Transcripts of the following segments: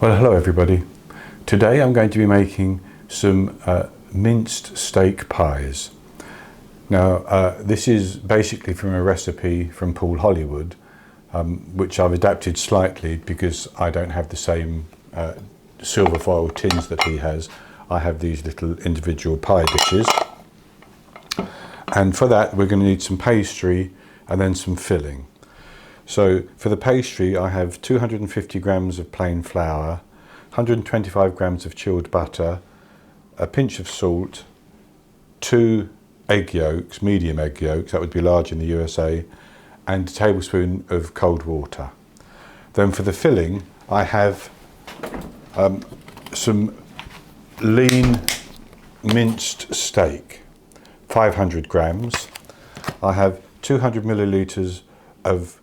Well, hello everybody. Today I'm going to be making some minced steak pies. Now this is basically from a recipe from Paul Hollywood, which I've adapted slightly because I don't have the same silver foil tins that he has. I have these little individual pie dishes, and for that we're going to need some pastry and then some filling. So for the pastry I have 250 grams of plain flour, 125 grams of chilled butter, a pinch of salt, 2 egg yolks, medium egg yolks, that would be large in the USA, and a tablespoon of cold water. Then for the filling I have some lean minced steak, 500 grams. I have 200 milliliters of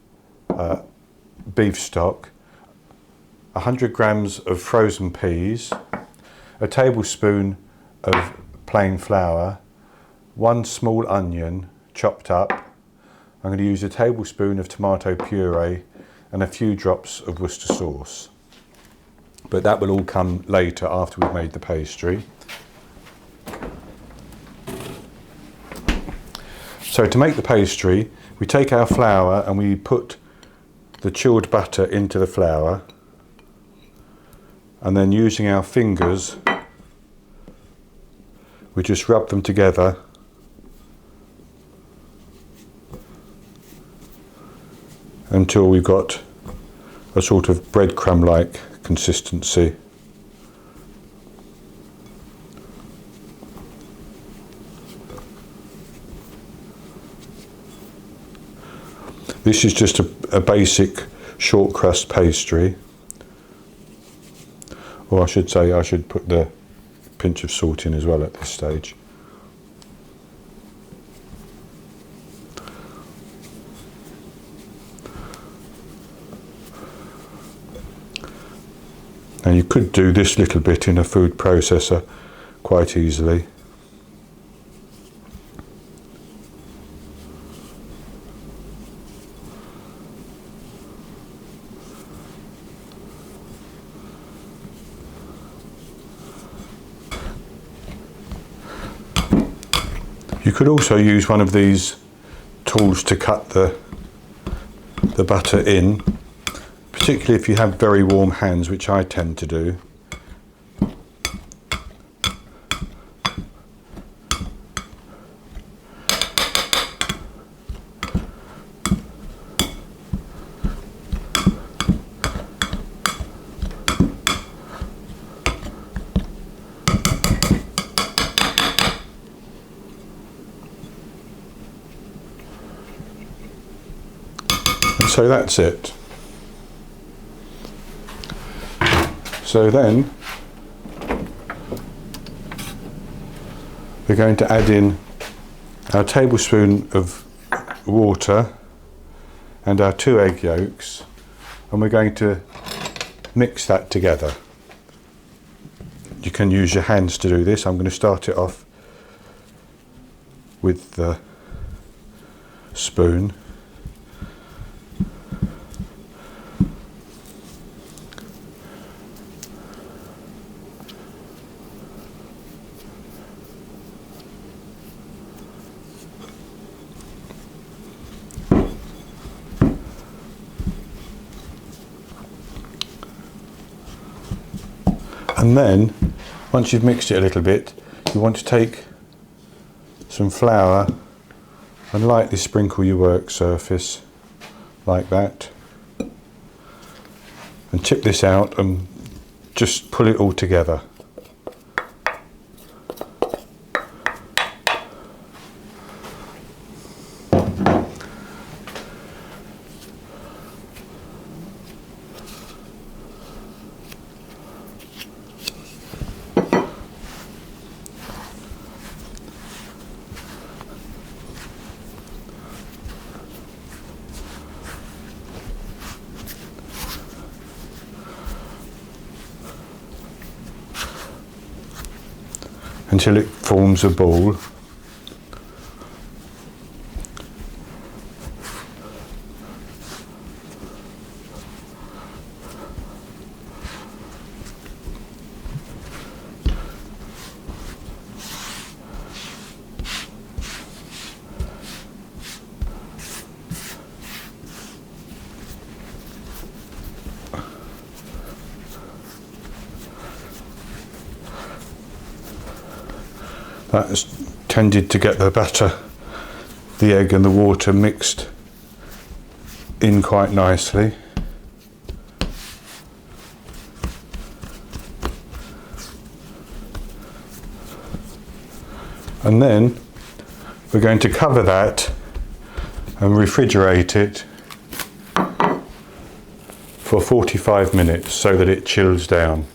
beef stock, 100 grams of frozen peas, a tablespoon of plain flour, 1 small onion chopped up. I'm going to use a tablespoon of tomato puree and a few drops of Worcester sauce. But that will all come later after we've made the pastry. So to make the pastry, we take our flour and we put the chilled butter into the flour, and then using our fingers we just rub them together until we've got a sort of breadcrumb-like consistency. This is just a basic short crust pastry, or I should say I should put the pinch of salt in as well at this stage. Now you could do this little bit in a food processor quite easily. You could also use one of these tools to cut the butter in, particularly if you have very warm hands, which I tend to do. So that's it. So then we're going to add in our tablespoon of water and our 2 egg yolks, and we're going to mix that together. You can use your hands to do this. I'm going to start it off with the spoon. And then, once you've mixed it a little bit, you want to take some flour and lightly sprinkle your work surface like that, and tip this out and just pull it all together. Until it forms a ball. That's tended to get the butter, the egg and the water mixed in quite nicely. And then we're going to cover that and refrigerate it for 45 minutes so that it chills down.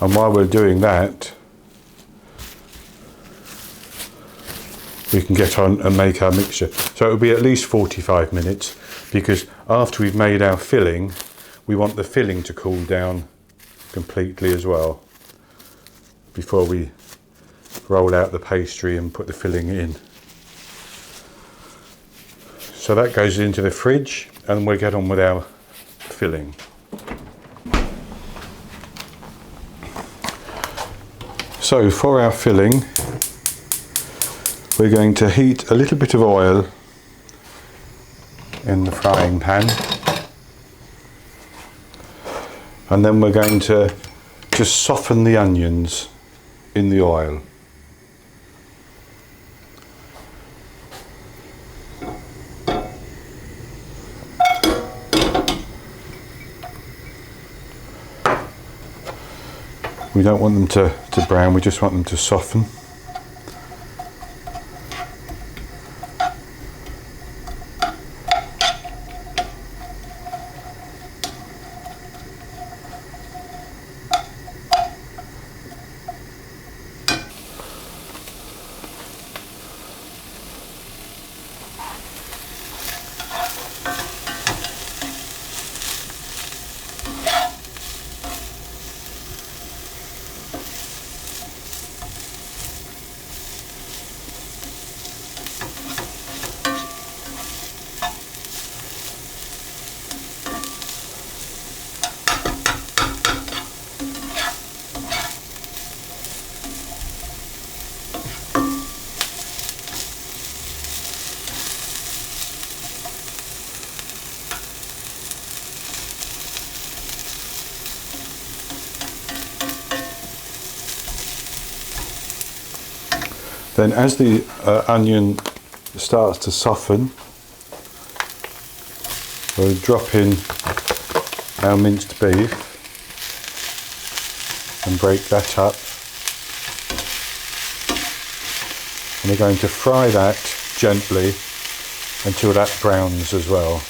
And while we're doing that, we can get on and make our mixture. So it'll be at least 45 minutes, because after we've made our filling, we want the filling to cool down completely as well before we roll out the pastry and put the filling in. So that goes into the fridge and we'll get on with our filling. So for our filling, we're going to heat a little bit of oil in the frying pan, and then we're going to just soften the onions in the oil. We don't want them to brown, we just want them to soften. Then as the onion starts to soften, we'll drop in our minced beef and break that up. And we're going to fry that gently until that browns as well.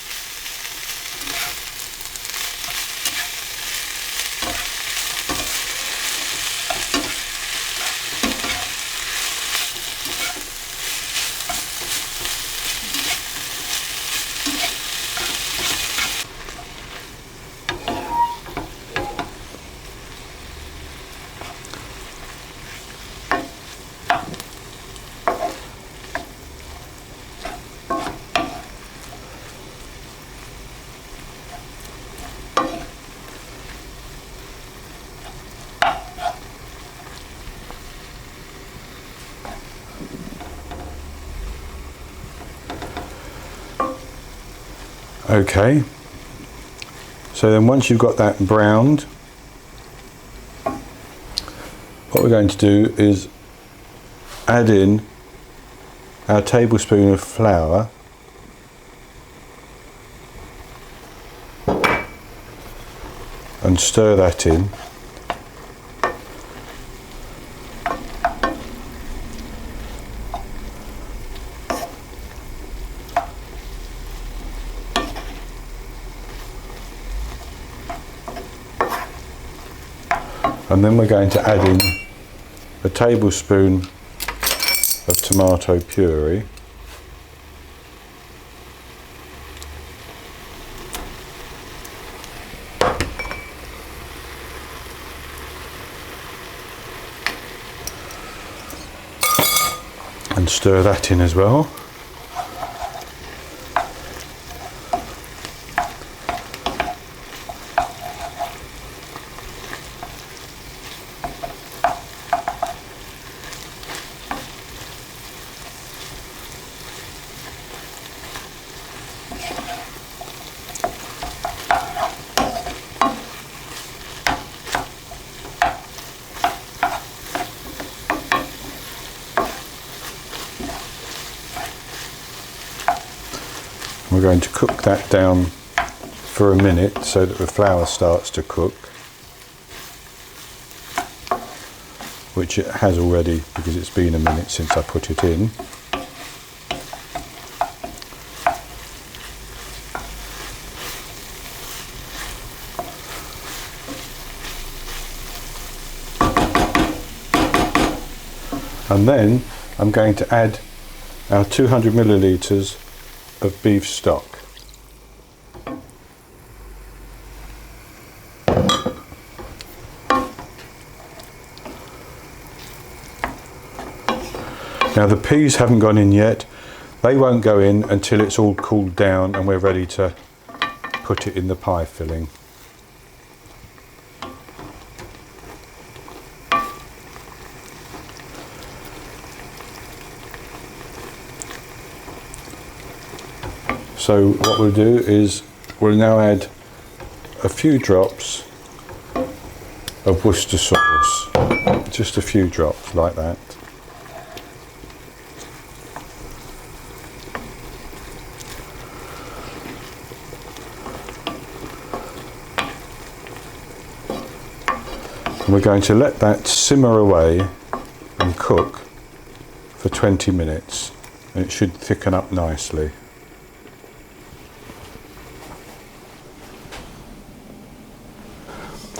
Okay, so then once you've got that browned, what we're going to do is add in our tablespoon of flour and stir that in. And then we're going to add in a tablespoon of tomato puree. And stir that in as well. We're going to cook that down for a minute so that the flour starts to cook, which it has already because it's been a minute since I put it in. And then I'm going to add our 200 millilitres of beef stock. Now the peas haven't gone in yet. They won't go in until it's all cooled down and we're ready to put it in the pie filling. So what we'll do is we'll now add a few drops of Worcester sauce, just a few drops like that. And we're going to let that simmer away and cook for 20 minutes, and it should thicken up nicely.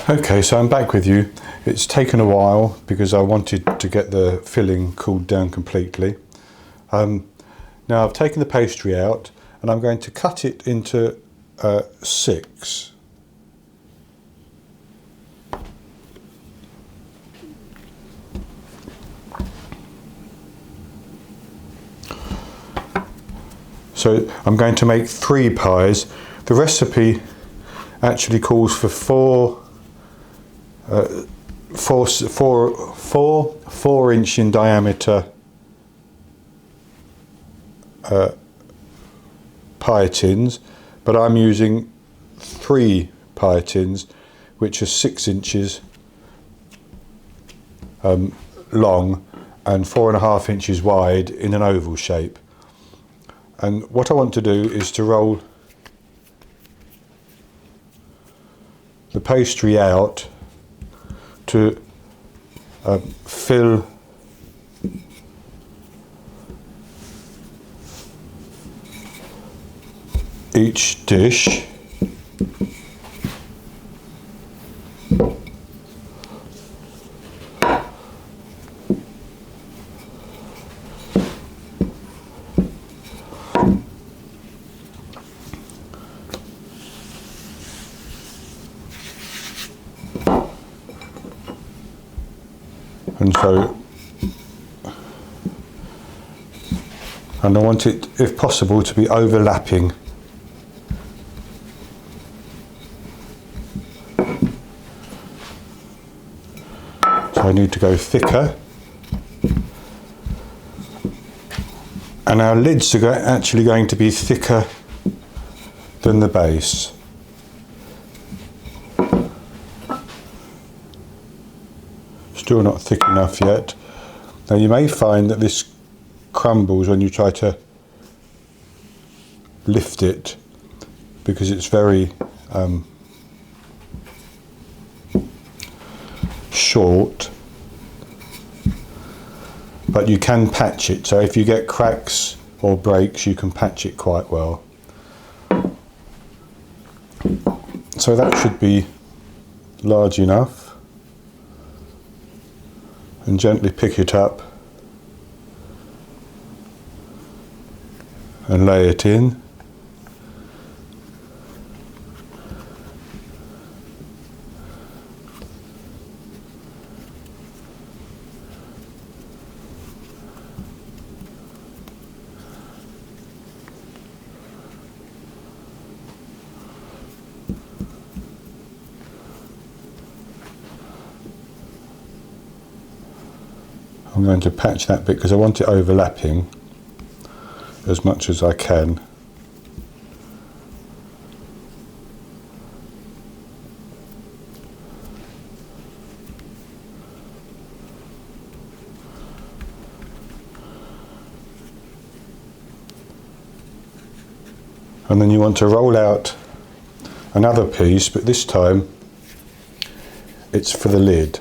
Okay, so I'm back with you. It's taken a while because I wanted to get the filling cooled down completely. Now I've taken the pastry out and I'm going to cut it into 6. So I'm going to make 3 pies. The recipe actually calls for 4-inch in diameter pie tins, but I'm using 3 pie tins which are 6 inches long and 4.5 inches wide in an oval shape. And what I want to do is to roll the pastry out to fill each dish. And I want it, if possible, to be overlapping. So I need to go thicker. And our lids are actually going to be thicker than the base. Still not thick enough yet. Now you may find that this crumbles when you try to lift it because it's very short, but you can patch it, so if you get cracks or breaks you can patch it quite well. So that should be large enough, and gently pick it up and lay it in. I'm going to patch that bit because I want it overlapping as much as I can. And then you want to roll out another piece, but this time it's for the lid.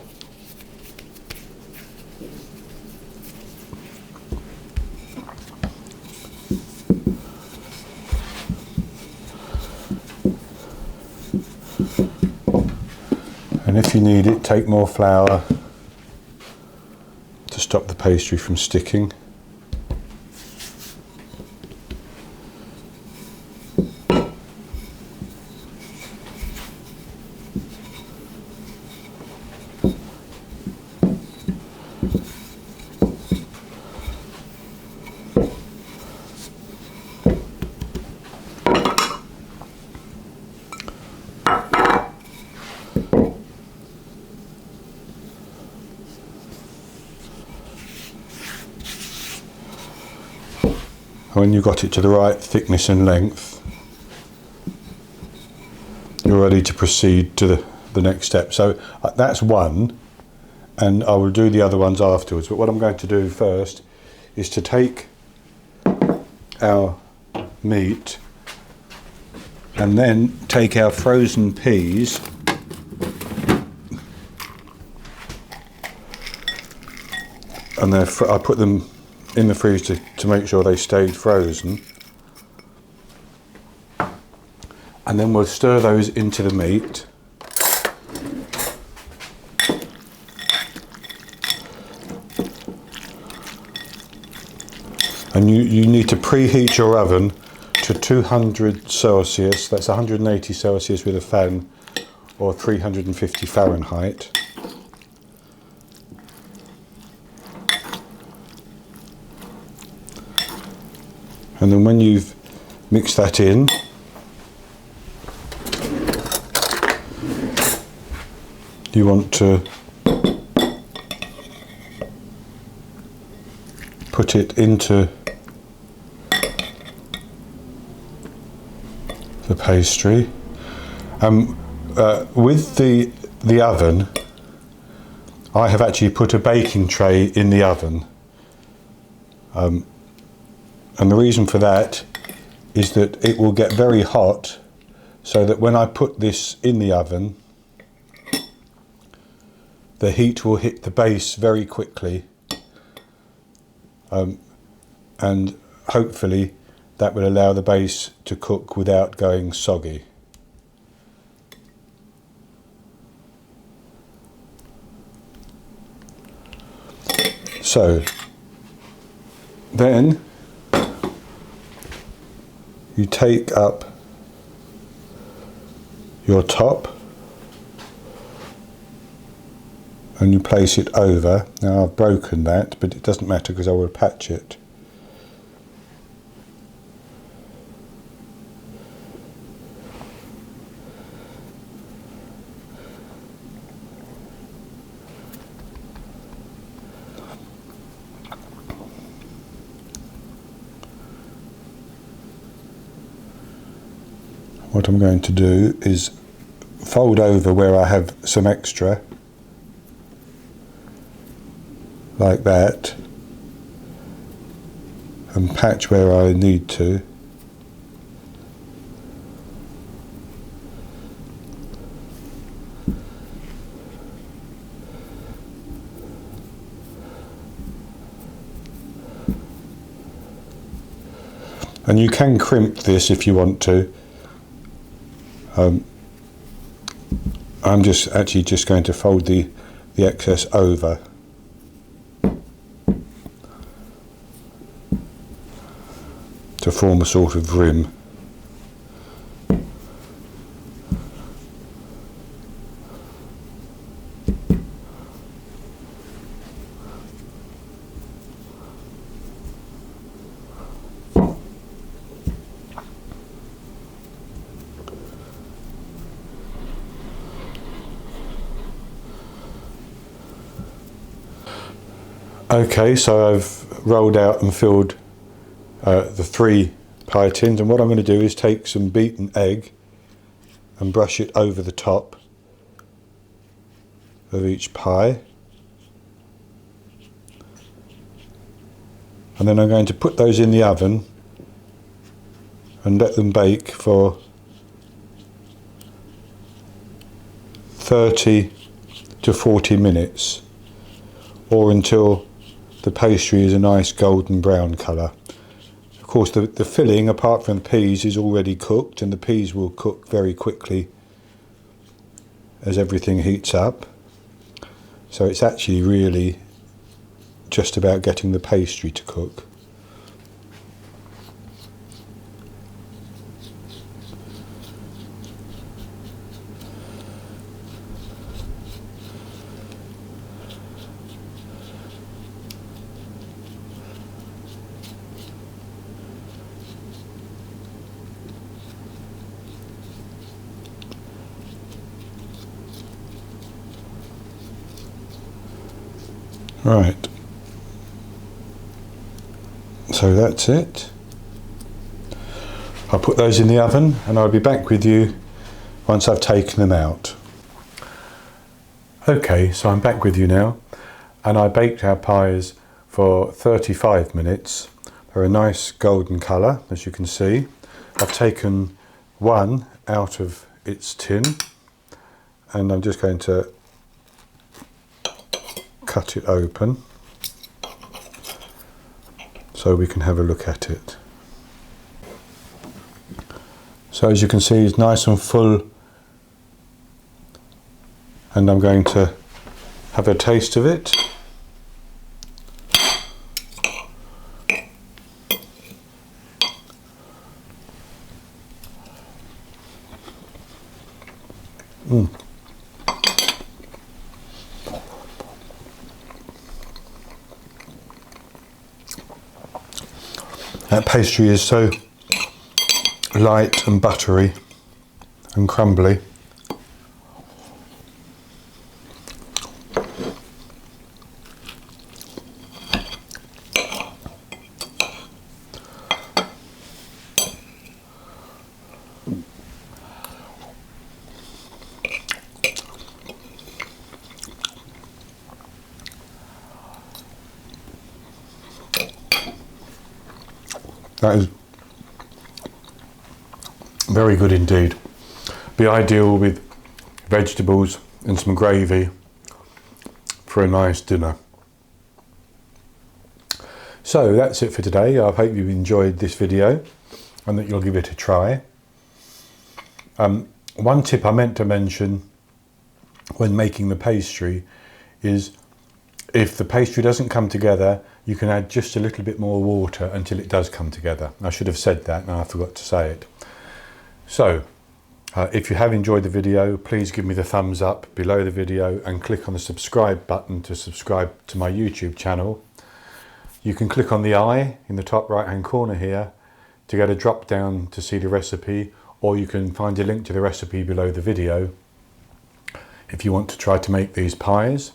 And if you need it, take more flour to stop the pastry from sticking. When you've got it to the right thickness and length, you're ready to proceed to the next step. So that's one, and I will do the other ones afterwards. But what I'm going to do first is to take our meat and then take our frozen peas and I put them in the freezer to make sure they stayed frozen, and then we'll stir those into the meat. And you need to preheat your oven to 200 Celsius, that's 180 Celsius with a fan, or 350 Fahrenheit. And then when you've mixed that in, you want to put it into the pastry. With the oven, I have actually put a baking tray in the oven. And the reason for that is that it will get very hot, so that when I put this in the oven, the heat will hit the base very quickly, and hopefully that will allow the base to cook without going soggy. So then you take up your top and you place it over. Now I've broken that, but it doesn't matter because I will patch it. What I'm going to do is fold over where I have some extra, like that, and patch where I need to. And you can crimp this if you want to. I'm just going to fold the excess over. To form a sort of rim. Okay, so I've rolled out and filled the 3 pie tins, and what I'm going to do is take some beaten egg and brush it over the top of each pie, and then I'm going to put those in the oven and let them bake for 30 to 40 minutes, or until the pastry is a nice golden brown colour. Of course the filling, apart from the peas, is already cooked, and the peas will cook very quickly as everything heats up. So it's actually really just about getting the pastry to cook. Right, so that's it. I'll put those in the oven and I'll be back with you once I've taken them out. Okay, so I'm back with you now, and I baked our pies for 35 minutes. They're a nice golden colour, as you can see. I've taken one out of its tin, and I'm just going to cut it open so we can have a look at it. So as you can see, it's nice and full, and I'm going to have a taste of it. That pastry is so light and buttery and crumbly. That is very good indeed. Be ideal with vegetables and some gravy for a nice dinner. So that's it for today. I hope you enjoyed this video and that you'll give it a try. One tip I meant to mention when making the pastry is, if the pastry doesn't come together, you can add just a little bit more water until it does come together. I should have said that and I forgot to say it. So if you have enjoyed the video, please give me the thumbs up below the video and click on the subscribe button to subscribe to my YouTube channel. You can click on the eye in the top right hand corner here to get a drop down to see the recipe, or you can find a link to the recipe below the video if you want to try to make these pies.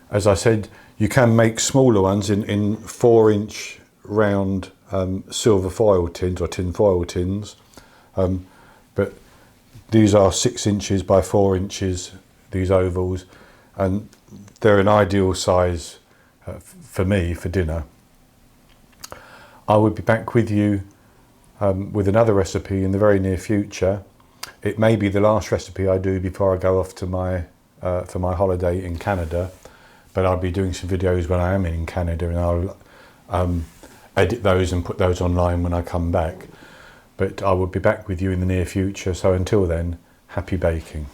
As I said, you can make smaller ones in 4-inch round silver foil tins or tin foil tins, but these are 6 inches by 4 inches, these ovals, and they're an ideal size for me for dinner. I will be back with you with another recipe in the very near future. It may be the last recipe I do before I go off to my for my holiday in Canada, but I'll be doing some videos when I am in Canada, and I'll edit those and put those online when I come back. But I will be back with you in the near future, so until then, happy baking.